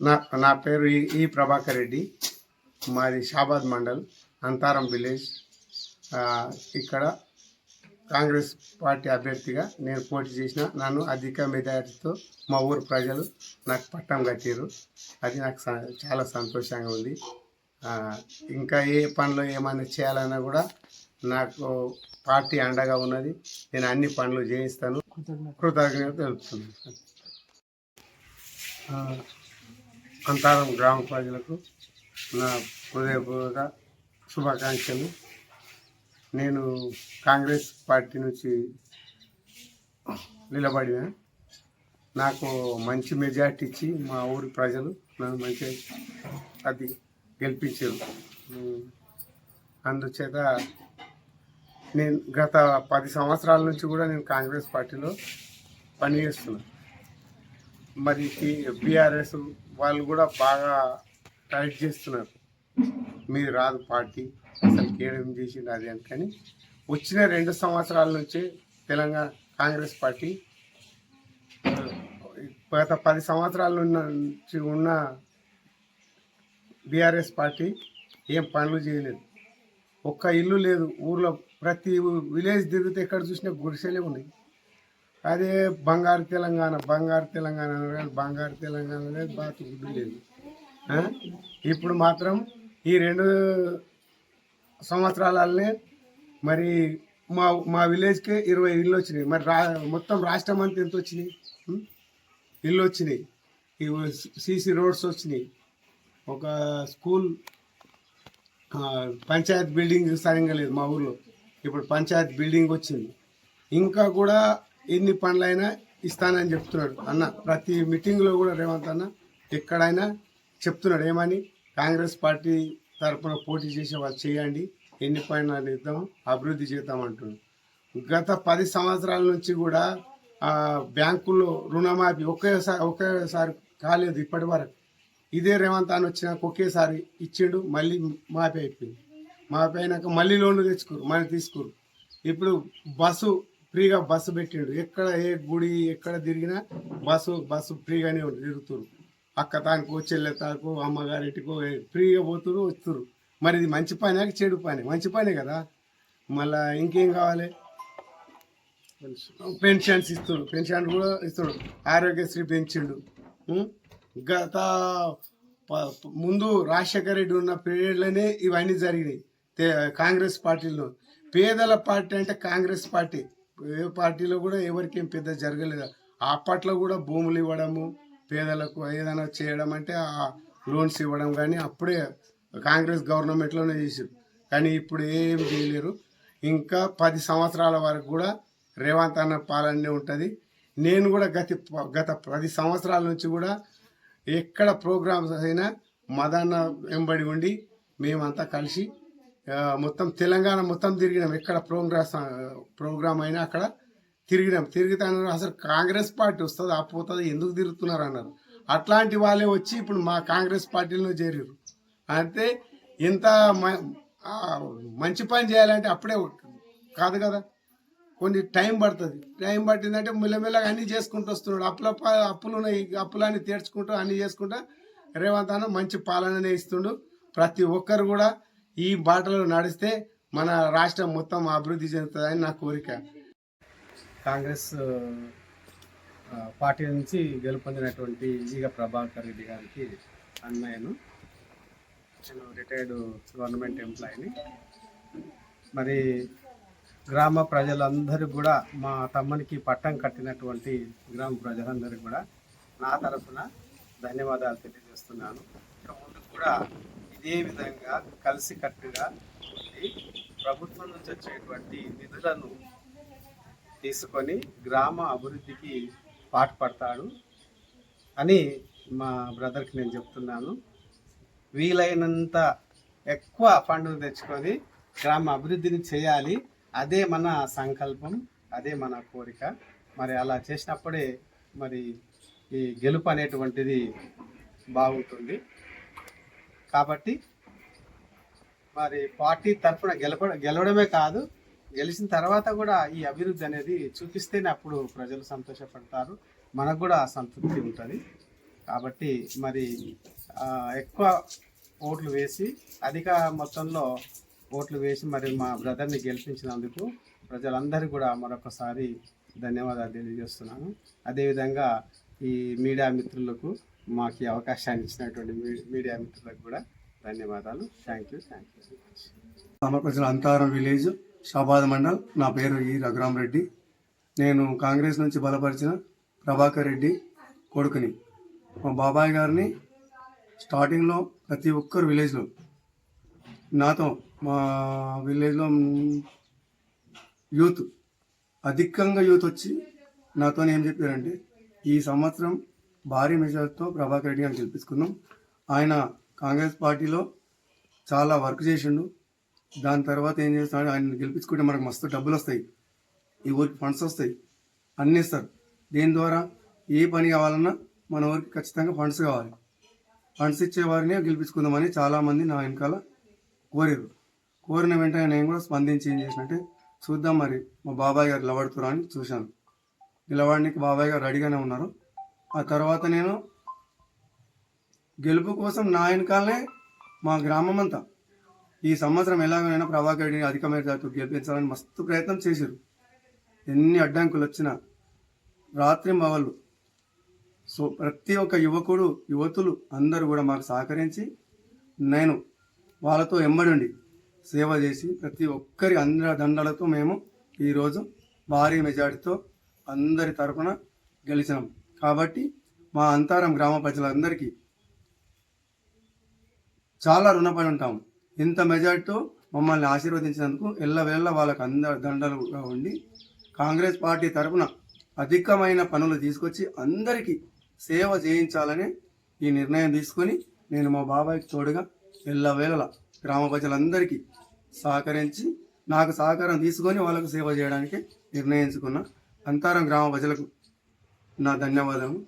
నా నా పేరు ఈ ప్రభాకర్ రెడ్డి. మాది షాబాద్ మండల్, అంతారం విలేజ్. ఇక్కడ కాంగ్రెస్ పార్టీ అభ్యర్థిగా నేను పోటీ చేసిన. నన్ను అధిక మెజారిటీతో మా ఊరు ప్రజలు నాకు పట్టం కట్టారు. అది నాకు చాలా సంతోషంగా ఉంది. ఇంకా ఏ పనులు ఏమైనా చేయాలన్నా కూడా నాకు పార్టీ అండగా ఉన్నది. నేను అన్ని పనులు చేయిస్తాను. కృతజ్ఞత తెలుపుతున్నాను. అంతారం గ్రామ ప్రజలకు నా హృదయపూర్వక శుభాకాంక్షలు. నేను కాంగ్రెస్ పార్టీ నుంచి నిలబడిన. నాకు మంచి మెజార్టీ ఇచ్చి మా ఊరి ప్రజలు నన్ను మంచి అది గెలిపించారు. అందుచేత నేను గత 10 సంవత్సరాల నుంచి కూడా నేను కాంగ్రెస్ పార్టీలో పనిచేస్తున్నాను. మరి బీఆర్ఎస్ వాళ్ళు కూడా బాగా టైట్ చేస్తున్నారు. మీరు రాదు పార్టీ, అసలు కేడం చేసిండు అది అని. కానీ వచ్చిన 2 సంవత్సరాల నుంచే తెలంగాణ కాంగ్రెస్ పార్టీ గత 10 సంవత్సరాల నుంచి ఉన్న బీఆర్ఎస్ పార్టీ ఏం పనులు చేయలేదు. ఒక్క ఇల్లు లేదు ఊర్లో. ప్రతి విలేజ్ తిరిగితే ఎక్కడ చూసినా గుడిసెలే ఉన్నాయి. అదే బంగారు తెలంగాణ బంగారు తెలంగాణ బంగారు తెలంగాణ అనేది బాగా గుడ్డు లేదు. ఇప్పుడు మాత్రం ఈ 2 సంవత్సరాలనే మరి మా విలేజ్కే 20 ఇళ్ళు వచ్చినాయి. మరి మొత్తం రాష్ట్రం అంతా ఎంత వచ్చినాయి? ఇళ్ళు వచ్చినాయి. సీసీ రోడ్స్ వచ్చినాయి. ఒక స్కూల్, పంచాయత్ బిల్డింగ్ సరిగ్గా లేదు మా ఊర్లో. ఇప్పుడు పంచాయత్ బిల్డింగ్ వచ్చింది. ఇంకా కూడా ఎన్ని పనులైనా ఇస్తానని చెప్తున్నాడు అన్న. ప్రతి మీటింగ్లో కూడా రేవంత్ అన్న ఎక్కడైనా చెప్తున్నాడు ఏమని, కాంగ్రెస్ పార్టీ తరఫున పోటీ చేసే వాళ్ళు చేయండి, ఎన్ని పనులు ఇద్దాం, అభివృద్ధి చేద్దాం అంటున్నాడు. గత 10 సంవత్సరాల నుంచి కూడా బ్యాంకుల్లో రుణమాఫీ ఒకేసారి కాలేదు ఇప్పటి వరకు. ఇదే రేవంత్ అని వచ్చినాక ఒకేసారి ఇచ్చిండు, మళ్ళీ మాఫీ అయిపోయింది. మాఫీ అయినాక మళ్ళీ లోన్లు తెచ్చుకోరు, మళ్ళీ తీసుకోరు. ఇప్పుడు ఫ్రీగా బస్సు పెట్టిండు. ఎక్కడ ఏ గుడి ఎక్కడ తిరిగినా బస్సు ఫ్రీగానే తిరుగుతురు. అక్క తానుకో చెల్లె తానుకో అమ్మగారింటికో ఫ్రీగా పోతురు వస్తురు. మరి ఇది మంచి పని చెడు పని? మంచి పనే కదా. మళ్ళీ ఇంకేం కావాలి? పెన్షన్స్ ఇస్తుడు, పెన్షన్ కూడా ఇస్తుడు. ఆరోగ్యశ్రీ పెంచిండు. గత ముందు రాజశేఖర రెడ్డి ఉన్న పీరియడ్లోనే ఇవన్నీ జరిగినాయి కాంగ్రెస్ పార్టీలో. పేదల పార్టీ అంటే కాంగ్రెస్ పార్టీ. ఏ పార్టీలో కూడా ఎవరికేం పెద్ద జరగలేదు. అప్పట్లో కూడా భూములు ఇవ్వడము, పేదలకు ఏదైనా చేయడం అంటే లోన్స్ ఇవ్వడం కానీ అప్పుడే కాంగ్రెస్ గవర్నమెంట్లోనే చేశారు. కానీ ఇప్పుడు ఏం చేయలేరు. ఇంకా 10 సంవత్సరాల వరకు కూడా రేవంత్ అన్న పాలనే ఉంటుంది. నేను కూడా గత 10 సంవత్సరాల నుంచి కూడా ఎక్కడ ప్రోగ్రామ్స్ అయినా మదన్న వెంబడి ఉండి మేమంతా కలిసి మొత్తం తెలంగాణ మొత్తం తిరిగినాం. ఎక్కడ ప్రోగ్రామ్ అయినా అక్కడ తిరుగుతాను. అసలు కాంగ్రెస్ పార్టీ వస్తుంది పోతుంది, ఎందుకు తిరుగుతున్నారు అన్నారు. అట్లాంటి వాళ్ళే వచ్చి ఇప్పుడు మా కాంగ్రెస్ పార్టీలో చేరారు. అంటే ఎంత మంచి పని చేయాలంటే అప్పుడే కాదు కదా, కొన్ని టైం పడుతుంది. టైం పట్టిందంటే మెల్లమెల్లగా అన్నీ చేసుకుంటూ వస్తున్నాడు. అప్పులు ఉన్నాయి, అప్పులన్నీ తీర్చుకుంటూ అన్నీ చేసుకుంటూ రేవంత్ అన్న మంచి పాలననే ఇస్తుండు. ప్రతి ఒక్కరు కూడా ఈ బాటలో నడిస్తే మన రాష్ట్రం మొత్తం అభివృద్ధి చెందుతుందని నా కోరిక. కాంగ్రెస్ పార్టీ నుంచి గెలుపొందినటువంటి ఈగ ప్రభాకర్ రెడ్డి గారికి అన్నయ్యను. నేను రిటైర్డ్ గవర్నమెంట్ ఎంప్లాయీని. మరి గ్రామ ప్రజలందరూ కూడా మా తమ్మునికి పట్టం కట్టినటువంటి గ్రామ ప్రజలందరికీ కూడా నా తరఫున ధన్యవాదాలు తెలియజేస్తున్నాను. ముందు కూడా ఇదే విధంగా కలిసికట్టుగా ఉండి ప్రభుత్వం నుంచి వచ్చేటువంటి నిధులను తీసుకొని గ్రామ అభివృద్ధికి పాటుపడతాడు అని మా బ్రదర్కి నేను చెప్తున్నాను. వీలైనంత ఎక్కువ ఫండ్ను తెచ్చుకొని గ్రామ అభివృద్ధిని చేయాలి. అదే మన సంకల్పం, అదే మన కోరిక. మరి అలా చేసినప్పుడే మరి ఈ గెలుపు అనేటువంటిది బాగుంటుంది. కాబట్టి మరి పార్టీ తరఫున గెలవడమే కాదు, గెలిచిన తర్వాత కూడా ఈ అభివృద్ధి అనేది చూపిస్తేనే అప్పుడు ప్రజలు సంతోషపడతారు, మనకు కూడా సంతృప్తి ఉంటుంది. కాబట్టి మరి ఎక్కువ ఓట్లు వేసి అధిక మొత్తంలో ఓట్లు వేసి మరి మా బ్రదర్ని గెలిపించినందుకు ప్రజలందరికీ కూడా మరొకసారి ధన్యవాదాలు తెలియజేస్తున్నాను. అదేవిధంగా ఈ మీడియా మిత్రులకు మాకు ఈ అవకాశాన్ని ఇచ్చినటువంటి మీడియా మిత్రులకు కూడా ధన్యవాదాలు. Thank you so much. రామప్రజల అంతారం విలేజ్ షాబాద్ మండల్. నా పేరు ఈ రఘురామ్ రెడ్డి. నేను కాంగ్రెస్ నుంచి బలపరిచిన ప్రభాకర్ రెడ్డి కొడుకుని. మా బాబాయ్ గారిని స్టార్టింగ్లో ప్రతి ఒక్కరు విలేజ్లో నాతో, మా విలేజ్లో యూత్ అధికంగా యూత్ వచ్చి నాతో ఏం చెప్పారంటే, ఈ సంవత్సరం భారీ మెజార్టీతో ప్రభాకర్ రెడ్డి గారిని గెలిపించుకుందాం. ఆయన కాంగ్రెస్ పార్టీలో చాలా వర్క్ చేసిండు. దాని తర్వాత ఏం చేస్తాడు, ఆయన గెలిపించుకుంటే మనకు మస్తు డబ్బులు వస్తాయి, ఈ ఊరికి ఫండ్స్ వస్తాయి, అన్నీ ఇస్తారు. దీని ద్వారా ఏ పని కావాలన్నా మన ఊరికి ఖచ్చితంగా ఫండ్స్ కావాలి. ఫండ్స్ ఇచ్చేవారిని గెలిపించుకుందామని చాలామంది నా వెనకాల కోరారు. కోరిన వెంటనే నేను కూడా స్పందించి ఏం చేసినట్టే, చూద్దాం మరి మా బాబాయ్ గారు నిలబడుతురా అని చూశాను. నిలబడడానికి బాబాయ్ గారు రెడీగానే ఉన్నారు. ఆ తర్వాత నేను గెలుపు కోసం నా వెనకాలనే మా గ్రామం అంతా ఈ సంవత్సరం ఎలాగైనా ప్రభాకర్ రెడ్డిని అధిక మేరకు గెలిపించాలని మస్తు ప్రయత్నం చేశారు. ఎన్ని అడ్డంకులు వచ్చినా రాత్రి మవళ్ళు. సో ప్రతి ఒక్క యువకుడు యువతులు అందరూ కూడా మాకు సహకరించి, నేను వాళ్ళతో ఎంబడి సేవ చేసి ప్రతి ఒక్కరి అందరి దండలతో మేము ఈరోజు భారీ మెజార్టీతో అందరి తరఫున గెలిచినాం. కాబట్టి మా అంతారం గ్రామ ప్రజలందరికీ చాలా రుణపడి ఉంటాము. ఇంత మెజార్టీతో మమ్మల్ని ఆశీర్వదించినందుకు ఎల్లవేళ వాళ్ళకు అందరి దండలుగా ఉండి కాంగ్రెస్ పార్టీ తరఫున అధికమైన పనులు తీసుకొచ్చి అందరికీ సేవ చేయించాలని ఈ నిర్ణయం తీసుకొని నేను మా బాబాయ్కి తోడుగా ఎల్లవేళలా గ్రామ ప్రజలందరికీ సహకరించి నాకు సహకారం తీసుకొని వాళ్ళకు సేవ చేయడానికి నిర్ణయించుకున్న అంతారం గ్రామ ప్రజలకు నా ధన్యవాదాలు.